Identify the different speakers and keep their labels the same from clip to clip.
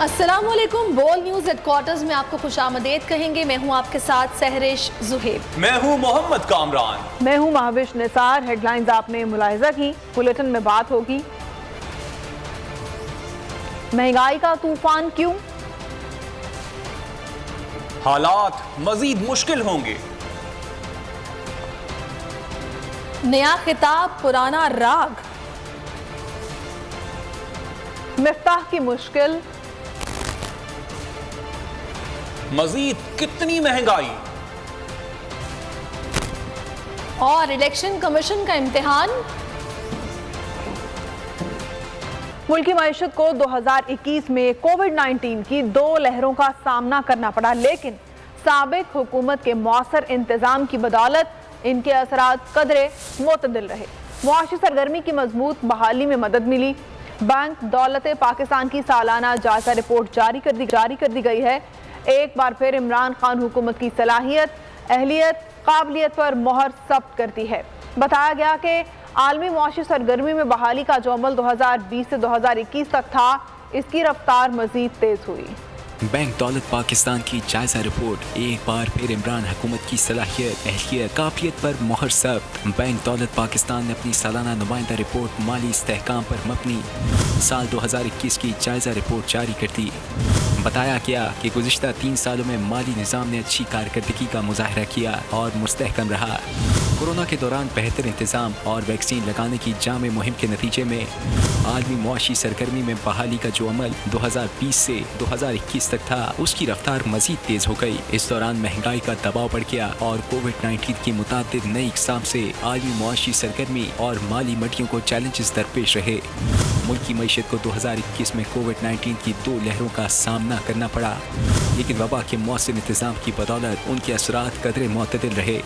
Speaker 1: السلام علیکم. بول نیوز ہیڈ کوارٹرز میں آپ کو خوش آمدید کہیں گے. میں ہوں آپ کے ساتھ سہرش زہیب.
Speaker 2: میں ہوں محمد کامران.
Speaker 3: میں ہوں مہوش نثار. ہیڈ لائنز آپ نے ملاحظہ کی. بلیٹن میں بات ہوگی مہنگائی کا طوفان کیوں؟
Speaker 2: حالات مزید مشکل ہوں گے.
Speaker 1: نیا خطاب پرانا راگ.
Speaker 3: مفتاح کی مشکل.
Speaker 2: مزید کتنی مہنگائی.
Speaker 1: اور الیکشن کمیشن کا امتحان.
Speaker 3: ملکی معیشت کو 2021 میں کووڈ-19 کی 2 لہروں کا سامنا کرنا پڑا، لیکن سابق حکومت کے مؤثر انتظام کی بدولت ان کے اثرات قدرے معتدل رہے. معاشی سرگرمی کی مضبوط بحالی میں مدد ملی. بینک دولت پاکستان کی سالانہ جائزہ رپورٹ جاری کر دی گئی ہے. ایک بار پھر عمران خان حکومت کی صلاحیت، اہلیت، قابلیت پر مہر ثبت کرتی ہے. بتایا گیا کہ عالمی معاشی سرگرمی میں بحالی کا جو عمل 2020 سے 2021 تک تھا، اس کی رفتار مزید تیز ہوئی.
Speaker 4: بینک دولت پاکستان کی جائزہ رپورٹ ایک بار پھر عمران حکومت کی صلاحیت، اہلیت، قابلیت پر مہر ثبت. بینک دولت پاکستان نے اپنی سالانہ نمائندہ رپورٹ مالی استحکام پر مبنی سال 2021 کی جائزہ رپورٹ جاری کر دی. بتایا گیا کہ گزشتہ 3 سالوں میں مالی نظام نے اچھی کارکردگی کا مظاہرہ کیا اور مستحکم رہا. کورونا کے دوران بہتر انتظام اور ویکسین لگانے کی جامع مہم کے نتیجے میں عالمی معاشی سرگرمی میں بحالی کا جو عمل 2020 سے 2021 تک تھا، اس کی رفتار مزید تیز ہو گئی. اس دوران مہنگائی کا دباؤ بڑھ گیا اور کووڈ-19 کی متعدد نئی اقسام سے عالمی معاشی سرگرمی اور مالی منڈیوں کو چیلنجز درپیش رہے. ملکی معیشت کو 2021 میں کووڈ-19 کی 2 لہروں کا سامنا کرنا پڑا، لیکن وبا کے مؤثر انتظام کی بدولت ان کے اثرات قدرے معتدل رہے.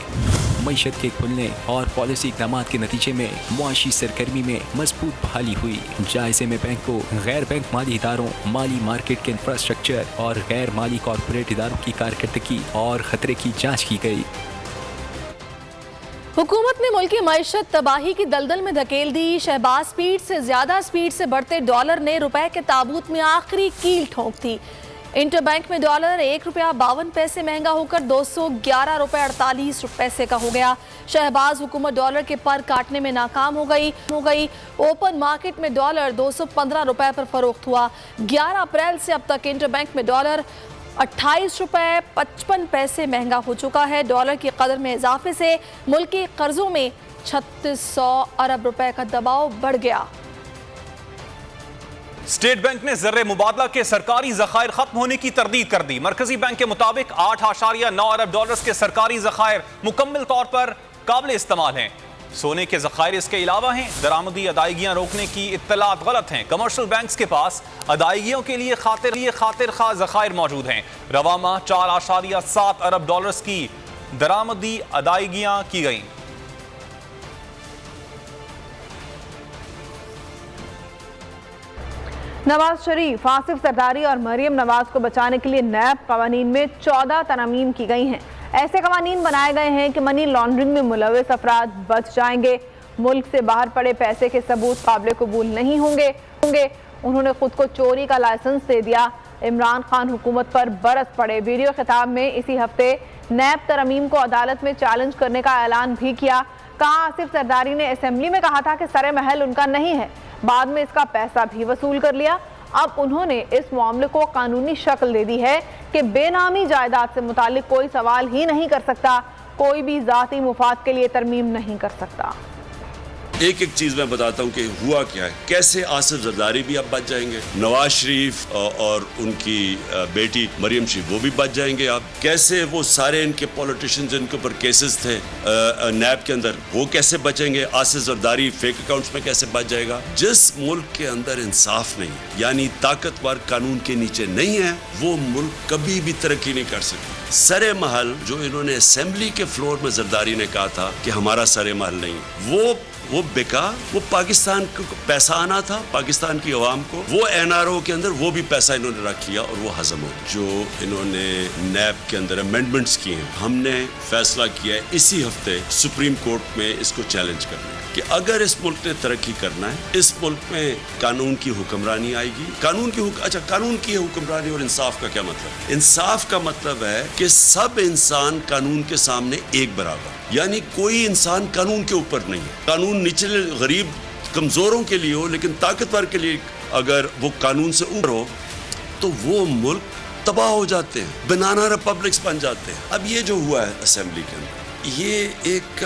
Speaker 4: معیشت کے کھلنے اور پالیسی اقدامات کے نتیجے میں معاشی سرگرمی میں مضبوط بحالی ہوئی. جائزے میں بینکوں، غیر بینک مالی اداروں، مالی مارکیٹ کے انفراسٹرکچر اور غیر مالی کارپوریٹ اداروں کی کارکردگی اور خطرے کی جانچ کی گئی.
Speaker 1: حکومت نے ملکی معیشت تباہی کی دلدل میں دھکیل دی. شہباز سپیڈ سے زیادہ سپیڈ سے بڑھتے ڈالر نے روپے کے تابوت میں آخری کیل ٹھونک دی. انٹر بینک میں ڈالر 1 روپیہ 52 پیسے مہنگا ہو کر 211 روپے 48 پیسے کا ہو گیا. شہباز حکومت ڈالر کے پر کاٹنے میں ناکام ہو گئی. اوپن مارکیٹ میں ڈالر 215 روپے پر فروخت ہوا. 11 اپریل سے اب تک انٹر بینک میں ڈالر 28 روپے 55 پیسے مہنگا ہو چکا ہے. ڈالر کی قدر میں اضافے سے ملکی قرضوں میں 3600 ارب روپے کا دباؤ بڑھ گیا.
Speaker 2: اسٹیٹ بینک نے زر مبادلہ کے سرکاری ذخائر ختم ہونے کی تردید کر دی. مرکزی بینک کے مطابق 8.9 ارب ڈالرز کے سرکاری ذخائر مکمل طور پر قابل استعمال ہیں. سونے کے ذخائر اس کے علاوہ ہیں. درآمدی ادائیگیاں روکنے کی اطلاعات غلط ہیں. کمرشل بینکس کے پاس ادائیگیوں کے لیے خاطر خواہ ذخائر موجود ہیں. رواں ماہ 4.7 ارب ڈالرز کی درآمدی ادائیگیاں کی گئیں.
Speaker 3: نواز شریف، آصف زرداری اور مریم نواز کو بچانے کے لیے نیب قوانین میں 14 ترامیم کی گئی ہیں. ایسے قوانین بنائے گئے ہیں کہ منی لانڈرنگ میں ملوث افراد بچ جائیں گے. ملک سے باہر پڑے پیسے کے ثبوت قابل قبول نہیں ہوں گے. انہوں نے خود کو چوری کا لائسنس دے دیا. عمران خان حکومت پر برس پڑے. ویڈیو خطاب میں اسی ہفتے نیب ترامیم کو عدالت میں چیلنج کرنے کا اعلان بھی کیا. کہا آصف زرداری نے اسمبلی میں کہا تھا کہ سر محل ان کا نہیں ہے، بعد میں اس کا پیسہ بھی وصول کر لیا. اب انہوں نے اس معاملے کو قانونی شکل دے دی ہے کہ بے نامی جائیداد سے متعلق کوئی سوال ہی نہیں کر سکتا، کوئی بھی ذاتی مفاد کے لیے ترمیم نہیں کر سکتا.
Speaker 5: ایک چیز میں بتاتا ہوں کہ ہوا کیا ہے، کیسے آصف زرداری بھی اب بچ جائیں گے، نواز شریف اور ان کی بیٹی مریم شریف وہ بھی بچ جائیں گے. اب کیسے وہ سارے ان کے پولیٹیشنز جن کے اوپر کیسز تھے نیب کے اندر، وہ کیسے بچیں گے. آصف زرداری فیک اکاؤنٹس میں کیسے بچ جائے گا. جس ملک کے اندر انصاف نہیں ہے، یعنی طاقتور قانون کے نیچے نہیں ہے، وہ ملک کبھی بھی ترقی نہیں کر سکتا. سر محل جو انہوں نے اسمبلی کے فلور میں زرداری نے کہا تھا کہ ہمارا سر محل نہیں، وہ بکا. وہ پاکستان کو پیسہ آنا تھا، پاکستان کی عوام کو. وہ این آر او کے اندر وہ بھی پیسہ انہوں نے رکھ لیا اور وہ ہضم ہو. جو انہوں نے نیب کے اندر امینڈمنٹس کیے ہیں، ہم نے فیصلہ کیا ہے اسی ہفتے سپریم کورٹ میں اس کو چیلنج کرنے کا. کہ اگر اس ملک نے ترقی کرنا ہے، اس ملک میں قانون کی حکمرانی آئے گی. قانون کی حکمرانی اور انصاف کا کیا مطلب؟ انصاف کا مطلب ہے کہ سب انسان قانون کے سامنے ایک برابر، یعنی کوئی انسان قانون کے اوپر نہیں ہے. قانون نچلے غریب کمزوروں کے لیے ہو، لیکن طاقتور کے لیے اگر وہ قانون سے اوپر ہو تو وہ ملک تباہ ہو جاتے ہیں، بنانا ریپبلکس بن جاتے ہیں. اب یہ جو ہوا ہے اسمبلی کے اندر، یہ ایک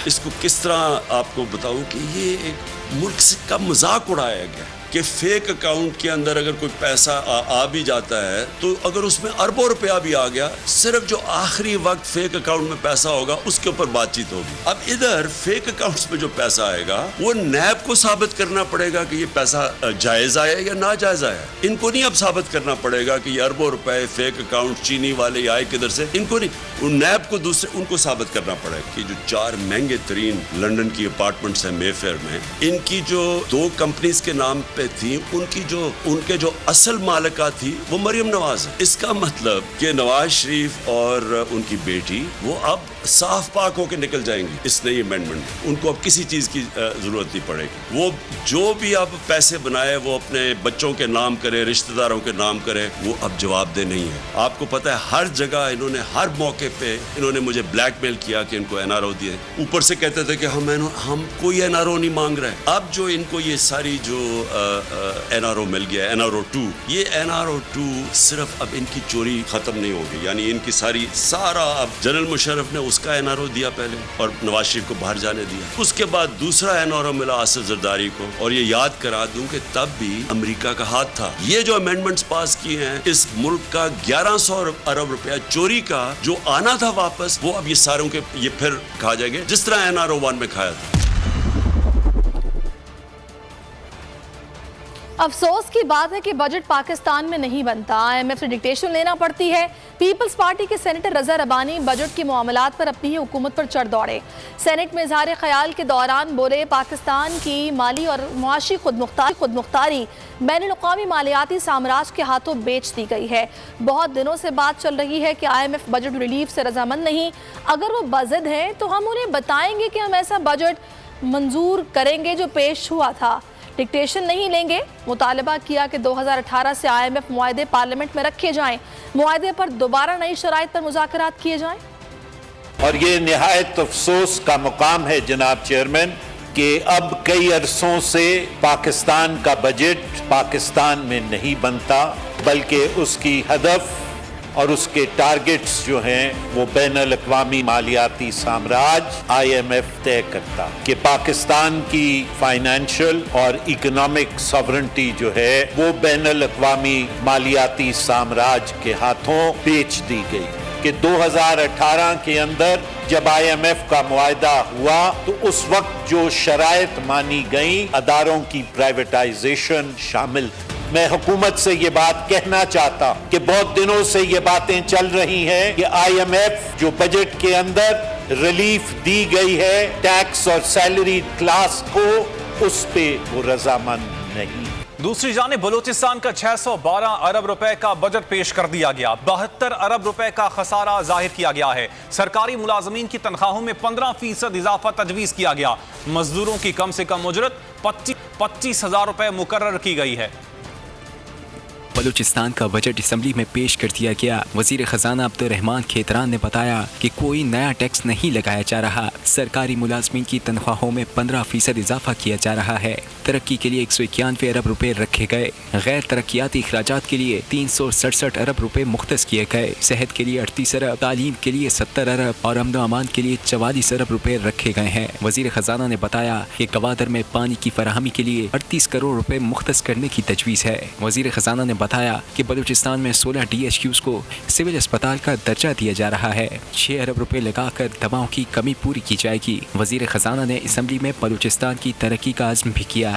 Speaker 5: اس کو کس طرح آپ کو بتاؤں کہ یہ ایک ملک کا مذاق اڑایا گیا کہ فیک اکاؤنٹ کے اندر اگر کوئی پیسہ آ بھی جاتا ہے تو اگر اس میں اربوں روپیہ بھی آ گیا، صرف جو آخری وقت فیک اکاؤنٹ میں پیسہ ہوگا اس کے اوپر بات چیت ہوگی. اب ادھر فیک اکاؤنٹس میں جو پیسہ آئے گا وہ نیب کو ثابت کرنا پڑے گا کہ یہ پیسہ جائز آیا یا ناجائز آیا. ان کو نہیں اب ثابت کرنا پڑے گا کہ یہ اربوں روپے فیک اکاؤنٹ چینی والے آئے کدھر سے، ان کو نہیں، نیب کو ان کو ثابت کرنا پڑے گا کہ جو 4 مہنگے ترین لندن کی اپارٹمنٹس ہیں مے فیئر میں، ان کی جو 2 کمپنیز کے نام پہ تھی، ان کے جو اصل مالکہ تھی وہ مریم نواز ہے. اس کا مطلب کہ نواز شریف اور ان کی بیٹی وہ اب صاف پاک ہو کے نکل جائیں گی اس نئی امینڈمنٹ. ان کو اب کسی چیز کی ضرورت نہیں پڑے گی. وہ جو بھی اب پیسے بنائے وہ اپنے بچوں کے نام کرے، رشتہ داروں کے نام کرے، وہ اب جواب دہ نہیں ہے. آپ کو پتہ ہے ہر جگہ انہوں نے ہر موقع پہ انہوں نے مجھے بلیک میل کیا کہ ان کو NRO دیے. اوپر سے کہتے تھے کہ ہم کوئی NRO نہیں مانگ رہے. اب جو ان کو یہ ساری جو NRO مل گیا، NRO 2، یہ NRO 2 صرف اب ان کی چوری ختم نہیں ہوگی، یعنی ان کی سارا اب جنرل مشرف نے اس کا NRO دیا پہلے اور نواز شریف کو باہر جانے دیا. اس کے بعد دوسرا NRO ملا آصف زرداری کو، اور یہ یاد کرا دوں کہ تب بھی امریکہ کا ہاتھ تھا. یہ جو امینڈمنٹس پاس کیے ہیں اس ملک کا 1100 ارب روپیہ چوری کا جو آنا تھا واپس، وہ اب یہ ساروں کے یہ پھر کھا جائیں گے جس طرح NRO 1 میں کھایا تھا.
Speaker 1: افسوس کی بات ہے کہ بجٹ پاکستان میں نہیں بنتا، IMF سے ڈکٹیشن لینا پڑتی ہے. پیپلز پارٹی کے سینیٹر رضا ربانی بجٹ کے معاملات پر اپنی ہی حکومت پر چڑھ دوڑے. سینٹ میں اظہار خیال کے دوران بولے پاکستان کی مالی اور معاشی خود مختاری بین الاقوامی مالیاتی سامراج کے ہاتھوں بیچ دی گئی ہے. بہت دنوں سے بات چل رہی ہے کہ IMF بجٹ ریلیف سے رضامند نہیں. اگر وہ بضد ہیں تو ہم انہیں بتائیں گے کہ ہم ایسا بجٹ منظور کریں گے جو پیش ہوا تھا، ڈکٹیشن نہیں لیں گے. مطالبہ کیا کہ 2018 سے IMF معاہدے پارلیمنٹ میں رکھے جائیں، معاہدے پر دوبارہ نئی شرائط پر مذاکرات کیے جائیں.
Speaker 6: اور یہ نہایت افسوس کا مقام ہے جناب چیئرمین کہ اب کئی عرصوں سے پاکستان کا بجٹ پاکستان میں نہیں بنتا، بلکہ اس کی ہدف اور اس کے ٹارگٹس جو ہیں وہ بین الاقوامی مالیاتی سامراج IMF طے کرتا کہ پاکستان کی فائنینشل اور اکنامک ساورنٹی جو ہے وہ بین الاقوامی مالیاتی سامراج کے ہاتھوں بیچ دی گئی. کہ 2018 کے اندر جب IMF کا معاہدہ ہوا تو اس وقت جو شرائط مانی گئیں اداروں کی پرائیویٹائزیشن شامل تھی. میں حکومت سے یہ بات کہنا چاہتا ہوں کہ بہت دنوں سے یہ باتیں چل رہی ہیں کہ IMF جو بجٹ کے اندر ریلیف دی گئی ہے ٹیکس اور سیلری کلاس کو، اس پہ وہ رضامند نہیں.
Speaker 2: دوسری جانب بلوچستان کا 612 ارب روپے کا بجٹ پیش کر دیا گیا. 72 ارب روپے کا خسارہ ظاہر کیا گیا ہے. سرکاری ملازمین کی تنخواہوں میں 15% اضافہ تجویز کیا گیا. مزدوروں کی کم سے کم اجرت 25,000 روپے مقرر کی گئی ہے.
Speaker 4: بلوچستان کا بجٹ اسمبلی میں پیش کر دیا گیا. وزیر خزانہ عبد الرحمان کھیتران نے بتایا کہ کوئی نیا ٹیکس نہیں لگایا جا رہا. سرکاری ملازمین کی تنخواہوں میں 15% اضافہ کیا جا رہا ہے. ترقی کے لیے 191 ارب روپے رکھے گئے. غیر ترقیاتی اخراجات کے لیے 367 ارب روپے مختص کیے گئے. صحت کے لیے 38 ارب، تعلیم کے لیے 70 ارب اور امن و امان کے لیے 44 ارب روپے رکھے گئے ہیں. وزیر خزانہ نے بتایا کہ گوادر میں پانی کی فراہمی کے لیے 38 کروڑ روپے مختص کرنے کی تجویز ہے. وزیر خزانہ نے بتایا کہ بلوچستان میں 16 DHQs کو سول اسپتال کا درجہ دیا جا رہا ہے. 6 ارب روپے لگا کر دواؤں کی کمی پوری کی جائے گی. وزیر خزانہ نے اسمبلی میں بلوچستان کی ترقی کا عزم بھی کیا.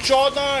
Speaker 7: 14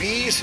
Speaker 7: 20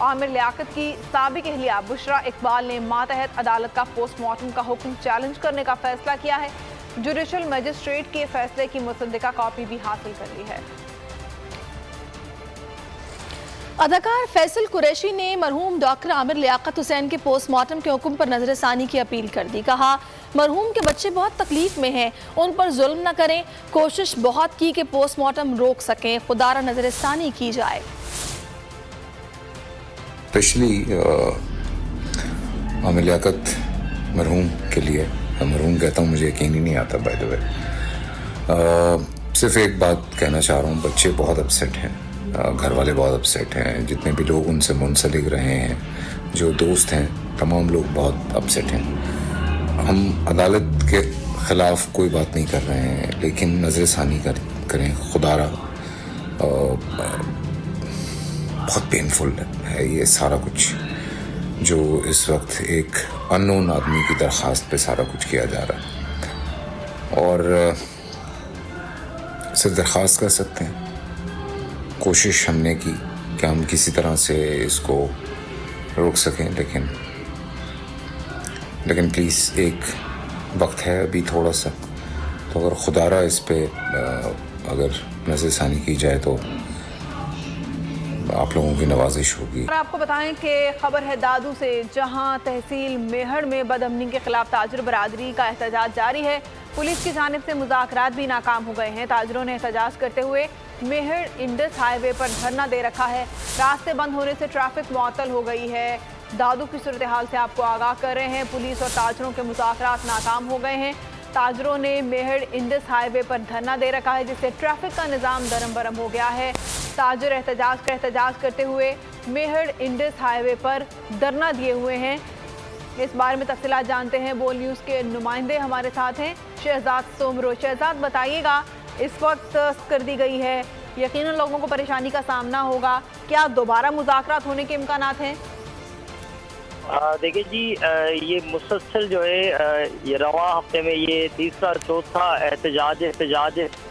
Speaker 3: عامر لیاقت کی سابق اہلیہ بشرا اقبال نے ماتحت عدالت کا پوسٹ مارٹم کا حکم چیلنج کرنے کا فیصلہ کیا ہے۔ جوڈیشل مجسٹریٹ کے فیصلے کی مصدقہ کاپی بھی حاصل کر لی ہے۔
Speaker 1: اداکار فیصل قریشی نے مرحوم ڈاکٹر عامر لیاقت حسین کے پوسٹ مارٹم کے حکم پر نظر ثانی کی اپیل کر دی۔ کہا مرحوم کے بچے بہت تکلیف میں ہیں، ان پر ظلم نہ کریں، کوشش بہت کی کہ پوسٹ مارٹم روک سکیں، خدارہ نظر ثانی کی جائے۔
Speaker 8: اسپیشلی عامر لیاقت مرحوم کے لیے، مرحوم کہتا ہوں مجھے یقین ہی نہیں آتا بائی دا وے، صرف ایک بات کہنا چاہ رہا ہوں، بچے بہت اپسیٹ ہیں، گھر والے بہت اپسیٹ ہیں، جتنے بھی لوگ ان سے منسلک رہے ہیں، جو دوست ہیں، تمام لوگ بہت اپسیٹ ہیں۔ ہم عدالت کے خلاف کوئی بات نہیں کر رہے ہیں، لیکن نظر ثانی کریں، خدارہ بہت پینفل ہے یہ سارا کچھ جو اس وقت ایک ان نون آدمی کی درخواست پہ سارا کچھ کیا جا رہا ہے، اور صرف درخواست کر سکتے ہیں، کوشش ہم نے کی کہ ہم کسی طرح سے اس کو روک سکیں، لیکن پلیز ایک وقت ہے ابھی تھوڑا سا، تو اگر خدارہ اس پہ اگر نظر ثانی کی جائے تو آپ لوگوں کی نوازش ہوگی۔
Speaker 3: اور آپ کو بتائیں کہ خبر ہے دادو سے، جہاں تحصیل میہڑ میں بد امنی کے خلاف تاجر برادری کا احتجاج جاری ہے۔ پولیس کی جانب سے مذاکرات بھی ناکام ہو گئے ہیں۔ تاجروں نے احتجاج کرتے ہوئے میہڑ انڈس ہائی وے پر دھرنا دے رکھا ہے۔ راستے بند ہونے سے ٹریفک معطل ہو گئی ہے۔ دادو کی صورتحال سے آپ کو آگاہ کر رہے ہیں۔ پولیس اور تاجروں کے مذاکرات ناکام ہو گئے ہیں۔ تاجروں نے میہڑ انڈس ہائی وے پر دھرنا دے رکھا ہے، جس سے ٹریفک کا نظام درم برم ہو گیا ہے۔ تاجر احتجاج کرتے ہوئے میہڑ انڈس ہائی وے پر دھرنا دیے ہوئے ہیں۔ اس بارے میں تفصیلات جانتے ہیں، بول نیوز کے نمائندے ہمارے ساتھ ہیں، شہزاد سومرو۔ شہزاد بتائیے گا، اس وقت سخت کر دی گئی ہے، یقیناً لوگوں کو پریشانی کا سامنا ہوگا، کیا دوبارہ مذاکرات ہونے کے امکانات ہیں؟
Speaker 9: دیکھیں جی، یہ مسلسل جو ہے یہ رواں ہفتے میں یہ تیسرا چوتھا احتجاج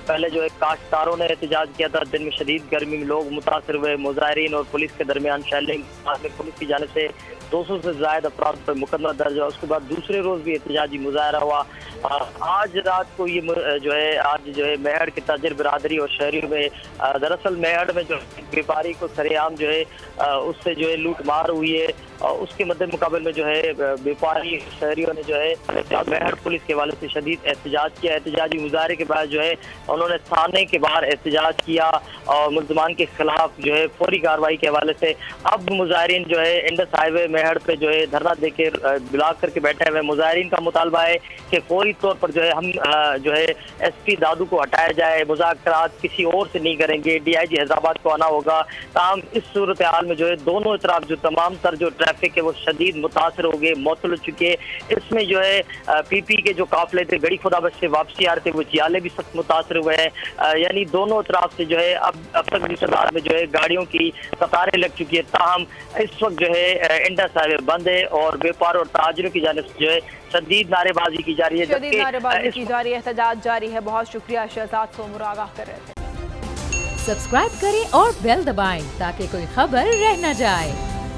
Speaker 9: پہلے جو ہے کاشتکاروں نے احتجاج کیا تھا، دن میں شدید گرمی میں لوگ متاثر ہوئے، مظاہرین اور پولیس کے درمیان شیلنگ، پولیس کی جانب سے 200 سے زائد افراد پر مقدمہ درج ہوا۔ اس کے بعد دوسرے روز بھی احتجاجی مظاہرہ ہوا۔ آج رات کو یہ آج جو ہے میہڑ کے تاجر برادری اور شہریوں میں دراصل میہڑ میں جو بیپاری کو سرے عام جو ہے اس سے جو ہے لوٹ مار ہوئی ہے، اس کے مد مقابل میں جو ہے بیپاری شہریوں نے جو ہے میہڑ پولیس کے حوالے سے شدید احتجاج کیا۔ احتجاجی مظاہرے کے بعد جو ہے انہوں نے تھانے کے باہر احتجاج کیا اور ملزمان کے خلاف جو ہے فوری کارروائی کے حوالے سے اب مظاہرین جو ہے انڈس ہائی وے میہڑ پہ جو ہے دھرنا دے کے بلاک کر کے بیٹھے ہوئے۔ مظاہرین کا مطالبہ ہے کہ فوری طور پر جو ہے ہم جو ہے ایس پی دادو کو ہٹایا جائے، مذاکرات کسی اور سے نہیں کریں گے، ڈی آئی جی حیدرآباد کو آنا ہوگا۔ تاہم اس صورتحال میں جو ہے دونوں اطراف جو تمام تر جو ٹریفک ہے وہ شدید متاثر ہو گئے، معطل ہو چکے۔ اس میں جو ہے پی پی کے جو قافلے تھے گڑی خدا بخش سے واپسی آ رہے تھے وہ چیالے بھی سخت متاثر ہوئے ہیں، یعنی دونوں اطراف سے جو ہے اب تک کی تعداد میں جو ہے گاڑیوں کی قطاریں لگ چکی ہے۔ تاہم اس وقت جو ہے انڈس ہائی وے بند ہے اور بیپار اور تاجروں کی جانب سے جو ہے شدید نعرے بازی کی جا رہی ہے،
Speaker 3: احتجاج جاری ہے۔ بہت شکریہ شہزاد سومر، آگاہ کر رہے تھے۔
Speaker 10: سبسکرائب کریں اور بیل دبائیں تاکہ کوئی خبر رہ نہ جائے۔